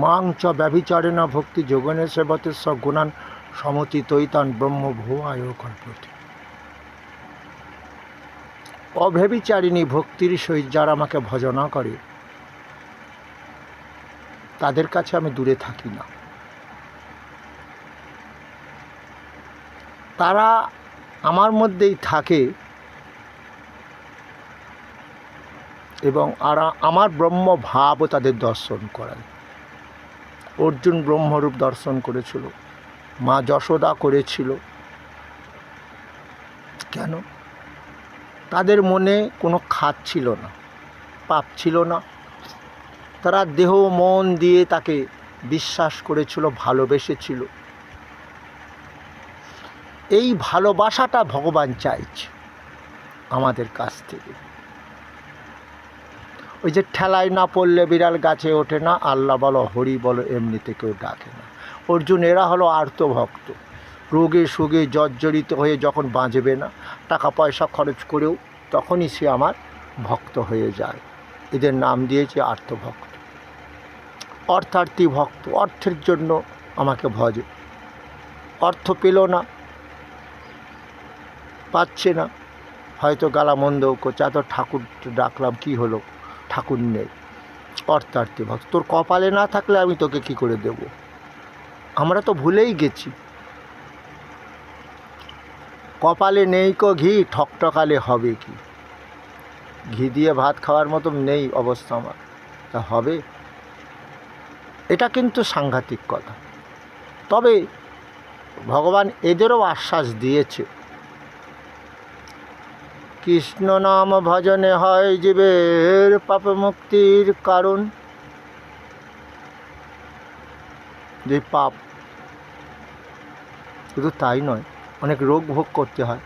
মাং চ ব্যভিচারেণ ভক্তি যোগনে সেবতে সগুণান সমতিতৈতান ব্রহ্ম ভুয়ায় কল্পতে। অব্যভিচারিণী ভক্তির সহিত যারা আমাকে ভজনা করে তাদের কাছে আমি দূরে থাকি না। তারা আমার মধ্যেই থাকে এবং আমার ব্রহ্ম ভাবও তাদের দর্শন করায়। অর্জুন ব্রহ্মরূপ দর্শন করেছিল, মা যশোদা করেছিল। কেন? তাদের মনে কোনো খাত ছিল না, পাপ ছিল না। তারা দেহ মন দিয়ে তাকে বিশ্বাস করেছিল, ভালোবেসেছিল। এই ভালোবাসাটা ভগবান চাইছে আমাদের কাছ থেকে। ওই যে ঠেলায় না পড়লে বিড়াল গাছে ওঠে না, আল্লাহ বলো হরি বলো এমনিতে কেউ ডাকে না। অর্জুন এরা হলো আর্তভক্ত। রোগে শোগে জর্জরিত হয়ে যখন বাঁচবে না, টাকা পয়সা খরচ করেও তখনই সে আমার ভক্ত হয়ে যায়। এদের নাম দিয়েছে আর্তভক্ত, অর্থার্থী ভক্ত। অর্থের জন্য আমাকে ভজে, অর্থ পেল না, পাচ্ছে না, হয়তো গালা মন্দও করছে, এত ঠাকুর ডাকলাম কি হলো, ঠাকুর নেই। অর্থার্থী ভক্ত। তোর কপালে না থাকলে আমি তোকে কি করে দেব? আমরা তো ভুলেই গেছি। কপালে নেই কো ঘি, ঠকঠকালে হবে কি? ঘি দিয়ে ভাত খাওয়ার মতো নেই অবস্থা আমার, তা হবে? এটা কিন্তু সাংঘাতিক কথা। তবে ভগবান এদেরও আশ্বাস দিয়েছে, কৃষ্ণ নাম ভজনে হয় জীবের পাপ মুক্তির কারণ। যে পাপ, শুধু তাই নয়, অনেক রোগ ভোগ করতে হয়।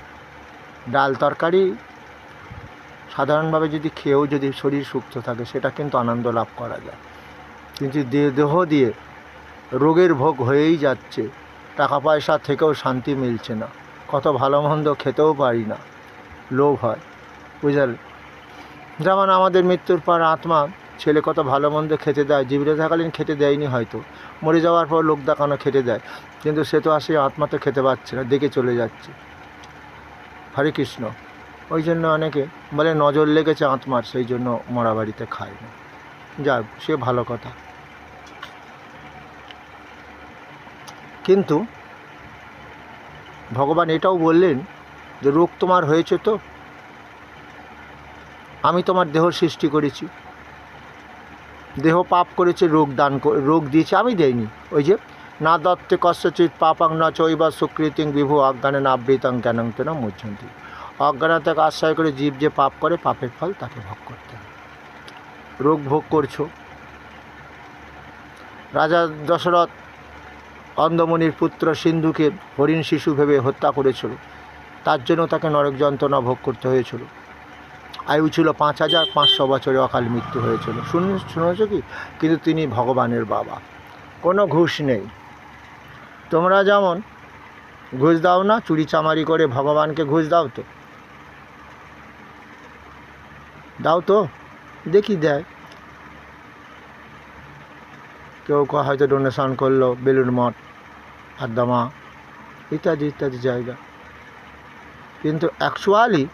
ডাল তরকারি সাধারণভাবে যদি খেয়েও যদি শরীর সুস্থ থাকে, সেটা কিন্তু আনন্দ লাভ করা যায়। কিন্তু দেহ দিয়ে রোগের ভোগ হয়েই যাচ্ছে, টাকা পয়সা থেকেও শান্তি মিলছে না, কত ভালো মন্দ খেতেও পারি না, লোভ হয়, বুঝলেন? যেমন আমাদের মৃত্যুর পর আত্মা ছেলে কত ভালো মন্দ খেতে দেয়, জীবিত থাকালীন খেতে দেয়নি, হয়তো মরে যাওয়ার পর লোক দেখানো খেতে দেয়, কিন্তু সে তো আসে আত্মা তো খেতে পাচ্ছে না, দেখে চলে যাচ্ছে। হরে কৃষ্ণ। ওই জন্য অনেকে বলে নজর লেগেছে আত্মার, সেই জন্য মরা বাড়িতে খায় না। যাক, সে ভালো কথা। কিন্তু ভগবান এটাও বললেন যে রোগ তোমার হয়েছে তো, আমি তোমার দেহ সৃষ্টি করেছি, দেহ পাপ করেছে, রোগ দিয়েছে, আমি দেইনি। ওই যে না দত্তে কস্যচিৎ পাপাং না চৈবা সুকৃতিং বিভু অজ্ঞানে নাবৃতাং জ্ঞানং তেন মুহ্যন্তি। অজ্ঞানতাকে আশ্রয় করে জীব যে পাপ করে, পাপের ফল তাকে ভোগ করতে হবে। রোগ ভোগ করছো। রাজা দশরথ অন্ধমুনির পুত্র সিন্ধুকে হরিণ শিশু ভেবে হত্যা করেছিল, তার জন্য তাকে নরক যন্ত্রণা ভোগ করতে হয়েছিল। আয়ু ছিল 5500 বছরে অকাল মৃত্যু হয়েছিল। শুনেছ কি? কিন্তু তিনি ভগবানের বাবা, কোনো ঘুষ নেই। তোমরা যেমন ঘুষ দাও না, চুরি চামারি করে ভগবানকে ঘুষ দাও তো, দাও তো দেখি দেয়। কেউ হয়তো ডোনেশন করলো বেলুড় মঠ, আদ্দামা ইত্যাদি ইত্যাদি জায়গা, কিন্তু অ্যাকচুয়ালি